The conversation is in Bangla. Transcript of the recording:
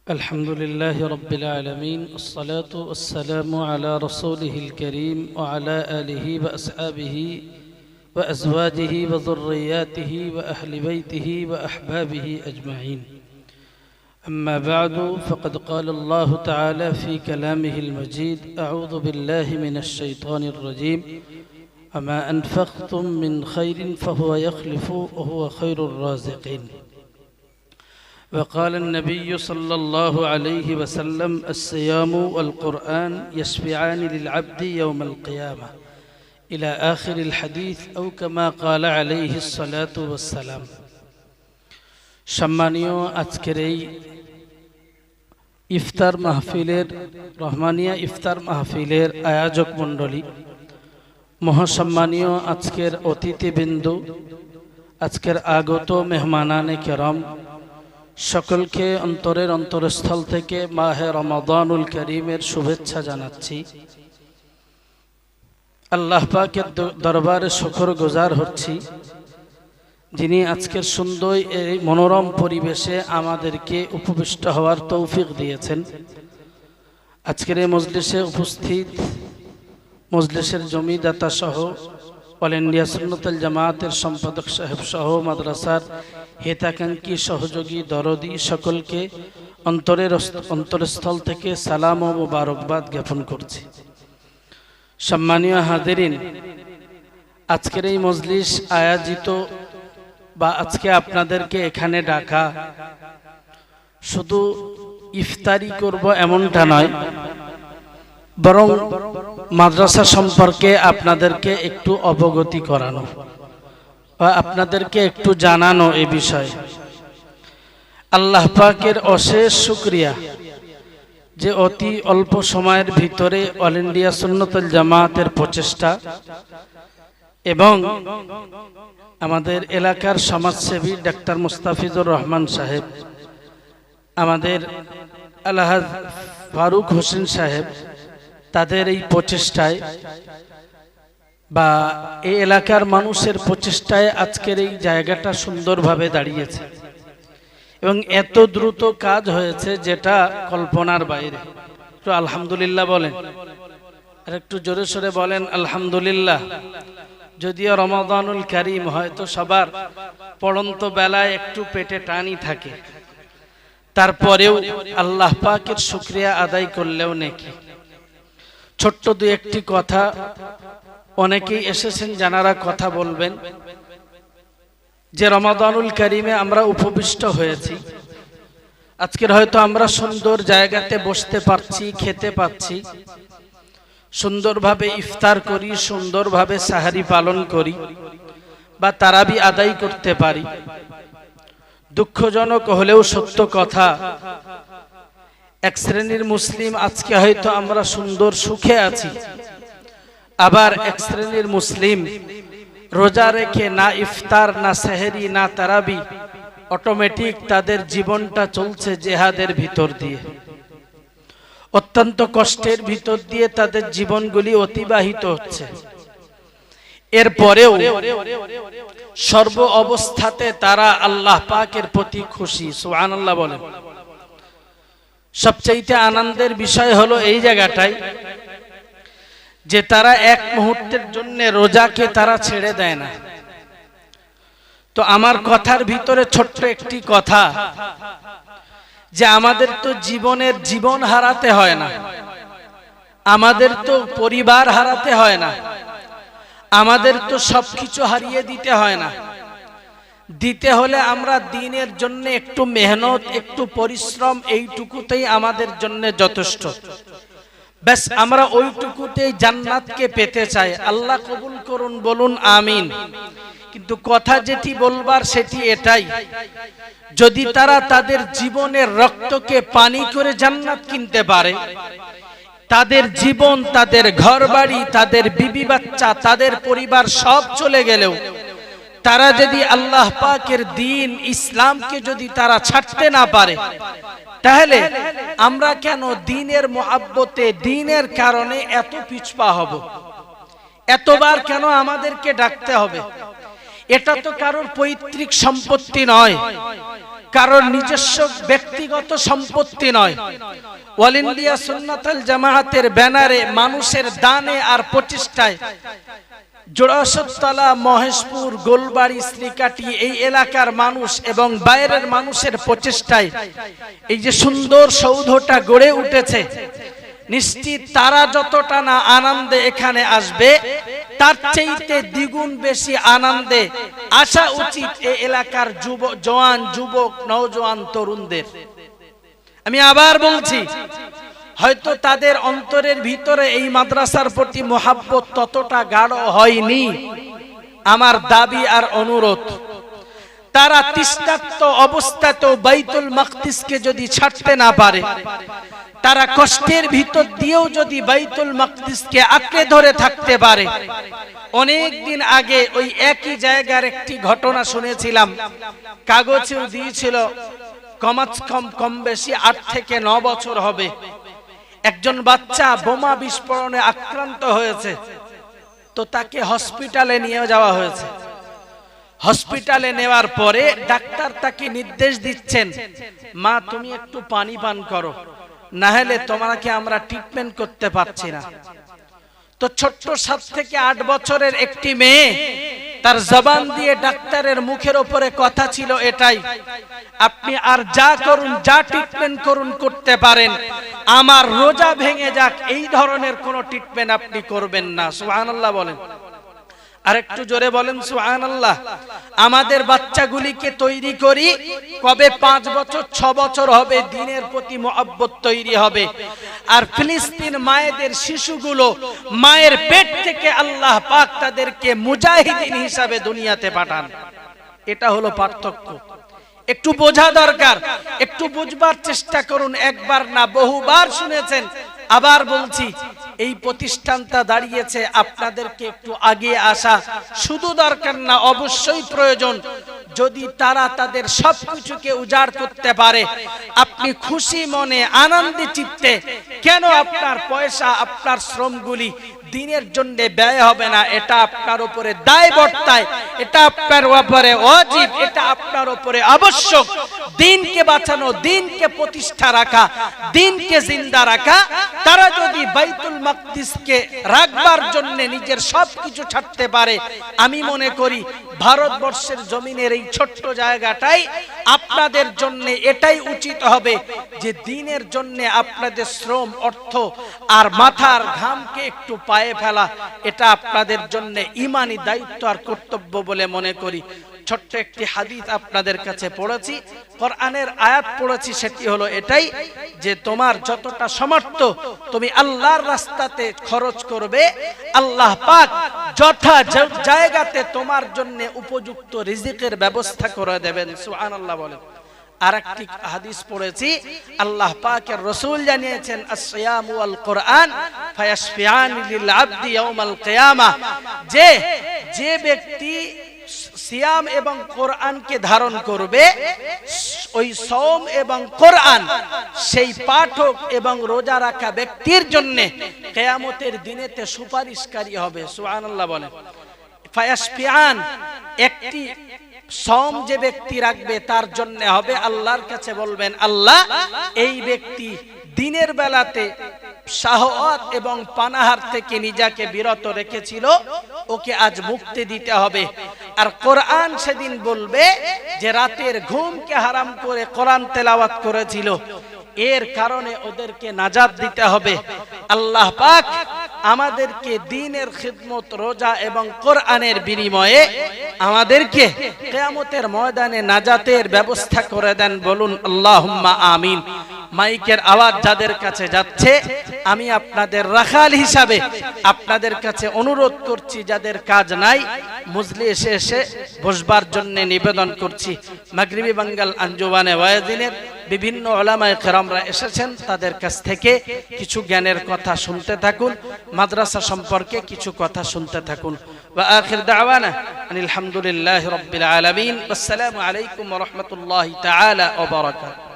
الحمد لله رب العالمين، الصلاة والسلام على رسوله الكريم وعلى آله وأصحابه وأزواجه وذرياته وأهل بيته وأحبابه أجمعين. أما بعد، فقد قال الله تعالى في كلامه المجيد: أعوذ بالله من الشيطان الرجيم، وما أنفقتم من خير فهو يخلف وهو خير الرازقين. وقال النبي صلى الله عليه وسلم: الصيام والقرآن يشفعان للعبد يوم القيامة إلى آخر الحديث أو كما قال عليه الصلاة والسلام। সম্মানীয় আজকের এই ইফতার মাহফিলের রহমানিয়া ইফতার মাহফিলের আয়োজক মণ্ডলী, মহাসম্মানীয় আজকের অতিথিবৃন্দ, আজকের আগত মেহমানানে কেরাম, সকলকে অন্তরের অন্তরস্থল থেকে মাহে রমাদানুল করিমের শুভেচ্ছা জানাচ্ছি। আল্লাহ পাকের দরবারে শুকর গুজার হচ্ছি, যিনি আজকের সুন্দর এই মনোরম পরিবেশে আমাদেরকে উপবিষ্ট হওয়ার তৌফিক দিয়েছেন। আজকের এই মজলিসে উপস্থিত মজলিসের জমিদাতা সহ অল ইন্ডিয়া সুন্নতুল জামাতের সম্পাদক সাহেব সহ মাদ্রাসার হেতাকাঙ্ক্ষী সহযোগী দরদি সকলকে অন্তরস্থল থেকে সালাম ও মুবারকবাদ জ্ঞাপন করছি। সম্মানীয় হাজিরিন, আজকের এই মজলিস আয়োজিত বা আজকে আপনাদেরকে এখানে ডাকা শুধু ইফতারি করব এমনটা নয়, বরং মাদ্রাসা সম্পর্কে আপনাদেরকে একটু অবগতি করানো বা আপনাদেরকে একটু জানানো এই বিষয়ে। আল্লাহ পাকের অশেষ শুকরিয়া যে অতি অল্প সময়ের ভিতরে অল ইন্ডিয়া সুন্নতুল জামাতের প্রচেষ্টা এবং আমাদের এলাকার সমাজসেবী ডাক্তার মুস্তাফিজুর রহমান সাহেব, আমাদের আলহাজ ফারুক হোসেন সাহেব, তাদের এই প্রচেষ্টায় বা এই এলাকার মানুষের প্রচেষ্টায় আজকের এই জায়গাটা সুন্দরভাবে দাঁড়িয়েছে এবং এত দ্রুত কাজ হয়েছে যেটা কল্পনার বাইরে। একটু আলহামদুলিল্লাহ বলেন, আর একটু জোরে সোরে বলেন আলহামদুলিল্লাহ। যদিও রমাদানুল কারীম হয়তো সবার পড়ন্ত বেলায় একটু পেটে টানি থাকে, তারপরেও আল্লাহ পাকের শুকরিয়া আদায় করলেও নেকি। ছোট্ট দু একটি কথা, অনেকেই এসেছেন যারা কথা বলবেন, যে রমাদানুল কারীমে আমরা উপবিষ্ট হয়েছি, আজকের হয়তো আমরা সুন্দর জায়গাতে বসতে পারছি, খেতে পাচ্ছি, সুন্দরভাবে ইফতার করি, সুন্দরভাবে সাহারি পালন করি বা তারাবি আদায় করতে পারি। দুঃখজনক হলেও সত্য কথা, এক শ্রেণীর মুসলিম আজকে হয়তো আমরা সুন্দর সুখে আছি, আবার এক শ্রেণীর মুসলিম রোজা রেখে না ইফতার, না সেহরি, না তারাবি, অটোমেটিক তাদের জীবনটা চলছে জেহাদের ভিতর দিয়ে, অত্যন্ত কষ্টের ভিতর দিয়ে তাদের জীবনগুলি অতিবাহিত হচ্ছে। এরপরেও সর্ব অবস্থাতে তারা আল্লাহ পাকের প্রতি খুশি। সুবহানাল্লাহ বলেন। সবচেয়ে আনন্দের বিষয় হলো এই জায়গাটাই যে তারা এক মুহূর্তের জন্য রোজাকে তারা ছেড়ে দেয় না। তো আমার কথার ভিতরে ছোট্ট একটি কথা, যে আমাদের তো জীবন হারাতে হয় না, আমাদের তো পরিবার হারাতে হয় না, আমাদের তো সবকিছু হারিয়ে দিতে হয় না। দিতে হলে আমরা দিনের জন্য একটু মেহনত, একটু পরিশ্রম, এইটুকুতেই আমাদের জন্য যথেষ্ট। ব্যাস আমরা ওইটুকুতেই জান্নাতকে পেতে চাই। আল্লাহ কবুল করুন, বলুন আমিন। কিন্তু কথা যেটি বলবার সেটি এটাই, যদি তারা তাদের জীবনের রক্তকে পানি করে জান্নাত কিনতে পারে, তাদের জীবন, তাদের ঘরবাড়ি, তাদের বিবি বাচ্চা, তাদের পরিবার সব চলে গেলেও তারা যদি আল্লাহ পাকের দ্বীন ইসলামকে যদি তারা ছাড়তে না পারে, তাহলে আমরা কেন দ্বীনের মুহাব্বতে, দ্বীনের কারণে এত পিছপা হব? এতবার কেন আমাদেরকে ডাকতে হবে? এটা তো কারোর পৈতৃক সম্পত্তি নয়, কারণ নিজস্ব ব্যক্তিগত সম্পত্তি নয়, অল ইন্ডিয়া সুন্নাতুল জামায়াতের ব্যানারে মানুষের দানে আর প্রচেষ্টায় জোড়াসতলা, মহেশপুর, গোলবাড়ি, শ্রীকাঠি এই এলাকার মানুষ এবং বাইরের মানুষের প্রচেষ্টায় এই যে সুন্দর সৌধটা গড়ে উঠেছে, নিশ্চিত তারা যতটা না আনন্দে এখানে আসবে তার চাইতে দ্বিগুণ বেশি আনন্দে আসা উচিত এই এলাকার জওয়ান, যুবক, নওজোয়ান, তরুণদের। আমি আবার বলছি, হয়তো তাদের অন্তরের ভিতরে এই মাদ্রাসার প্রতি মোহাব্বত ততটা গাঢ় হয়নি। আমার দাবি আর অনুরোধ, তারা তৃষ্ণার্ত অবস্থাতেও বাইতুল মাকদিসকে যদি ছাড়তে না পারে, তারা কষ্টের ভিতর দিয়েও যদি বাইতুল মাকদিসকে আঁকড়ে ধরে থাকতে পারে। অনেক দিন আগে ওই একই জায়গার একটি ঘটনা শুনেছিলাম, কাগজেও দিয়েছিল, কম বেশি 8 থেকে 9 বছর হবে। একজন বাচ্চা বোমা বিস্ফোরণে আক্রান্ত হয়েছে, তো তাকে হসপিটালে নিয়ে যাওয়া হয়েছে। হসপিটালে নেওয়ার পরে ডাক্তার তাকে নির্দেশ দিচ্ছেন, মা তুমি একটু পানি পান করো, না হলে তোমাকে আমরা ট্রিটমেন্ট করতে পারছি না। তো ছোট্ট 7 থেকে 8 বছরের একটি মেয়ে, তার জবান দিয়ে ডাক্তারের মুখের উপরে কথা ছিল এটাই, আপনি আর যা করুন, যা ট্রিটমেন্ট করুন, করতে পারেন, আমার রোজা ভেঙে যাক এই ধরনের কোনো ট্রিটমেন্ট আপনি করবেন না। সুবহানাল্লাহ বলেন, আরেকটু জোরে বলেন সুবহানাল্লাহ। আমাদের বাচ্চাগুলিকে তৈরি করি, কবে 5 বছর 6 বছর হবে দ্বীনের প্রতি মহব্বত তৈরি হবে। আর ফিলিস্তিন মায়েদের শিশুগুলো মায়ের পেট থেকে আল্লাহ পাক তাদেরকে মুজাহিদিন হিসাবে দুনিয়াতে পাঠান। এটা হলো পার্থক্য। একটু বোঝা দরকার, একটু বুঝবার চেষ্টা করুন। একবার না বহুবার শুনেছেন, আবার বলছি, এই প্রতিষ্ঠানটা দাঁড়িয়েছে আপনাদেরকে একটু আগে আসা শুধু দরকার না, অবশ্যই প্রয়োজন। যদি তারা তাদের সবকিছুকে উজাড় করতে পারে, আপনি খুশি মনে আনন্দে চিত্তে, কেন আপনার পয়সা, আপনার শ্রমগুলি দ্বীনের জন্য ব্যয় হবে না? এটা আপনার উপরে দায় বর্তায়, এটা আপনার উপরে ওয়াজিব, এটা আপনার উপরে আবশ্যক। দ্বীনকে বাঁচানো, দ্বীনকে প্রতিষ্ঠা রাখা, দ্বীনকে জিন্দা রাখা। তারা যদি বাইতুল মাকদিসকে রাখবার জন্য নিজের সবকিছু ছাড়তে পারে, আমি মনে করি ভারতবর্ষের জমিনের এই ছোট্ট জায়গাটাই আপনাদের জন্য এটাই উচিত হবে যে দ্বীনের জন্য আপনাদের শ্রম, অর্থ আর মাথার ঘামকে একটু পায়ে ফেলা, এটা আপনাদের জন্য ঈমানি দায়িত্ব আর কর্তব্য বলে মনে করি। ছোট্ট একটি হাদিস আপনাদের কাছে পড়েছি, কোরআনের আয়াত পড়েছি, সেটি হলো এটাই যে তোমার যতটা সামর্থ্য তুমি আল্লাহর রাস্তাতে খরচ করবে, আল্লাহ পাক যথা জায়গাতে তোমার জন্য উপযুক্ত রিজিকের ব্যবস্থা করে দেবেন। সুবহানাল্লাহ বলেন। আরেকটি হাদিস পড়েছি, আল্লাহ পাকের রাসূল জানিয়েছেন, as-সিয়াম ওয়াল কুরআন ফায়াশফিআন লিল আবদি ইয়াউমাল কিয়ামাহ। যে ব্যক্তি সিয়াম এবং কোরআনকে ধারণ করবে, ওই সওম এবং কোরআন সেই পাঠক এবং রোজা রাখা ব্যক্তির জন্য কিয়ামতের দিনেতে সুপারিশকারী হবে। সুবহানাল্লাহ বলেন। ফায়াশফিআন, একটি সওম যে ব্যক্তি রাখবে তার জন্য হবে, আল্লাহর কাছে বলবেন, আল্লাহ এই ব্যক্তি দিনের বেলাতে শাহওয়াত এবং পানাহার থেকে নিজেকে বিরত রেখেছিল, ওকে আজ মুক্তি দিতে হবে। আর কোরআন সেদিন বলবে যে রাতের ঘুমকে হারাম করে কোরআন তেলাওয়াত করেছিল, এর কারণে ওদেরকে নাজাত দিতে হবে। আল্লাহ পাক আমাদেরকে দ্বীনের খিদমত, রোজা এবং কোরআনের বিনিময়ে আমাদেরকে কিয়ামতের ময়দানে নাজাতের ব্যবস্থা করে দেন। বলুন আল্লাহুম্মা আমিন। মাইকের আওয়াজ যাদের কাছে যাচ্ছে, আমি আপনাদের রাখাল হিসাবে আপনাদের কাছে অনুরোধ করছি, যাদের কাজ নাই মজলিসে এসে বসবার জন্য নিবেদন করছি। মাগরিবি বাঙ্গাল আঞ্জুমানে ওয়াইজিনের বিভিন্ন উলামায়ে কেরামরা এসেছেন, তাদের কাছ থেকে কিছু জ্ঞানের কথা শুনতে থাকুন, মাদ্রাসা সম্পর্কে কিছু কথা শুনতে থাকুন। ওয়া আখির দাওয়ানা আলহামদুলিল্লাহি রাব্বিল আলামিন। আসসালামু আলাইকুম ওয়া রাহমাতুল্লাহি তাআলা ওয়া বারাকাতুহু।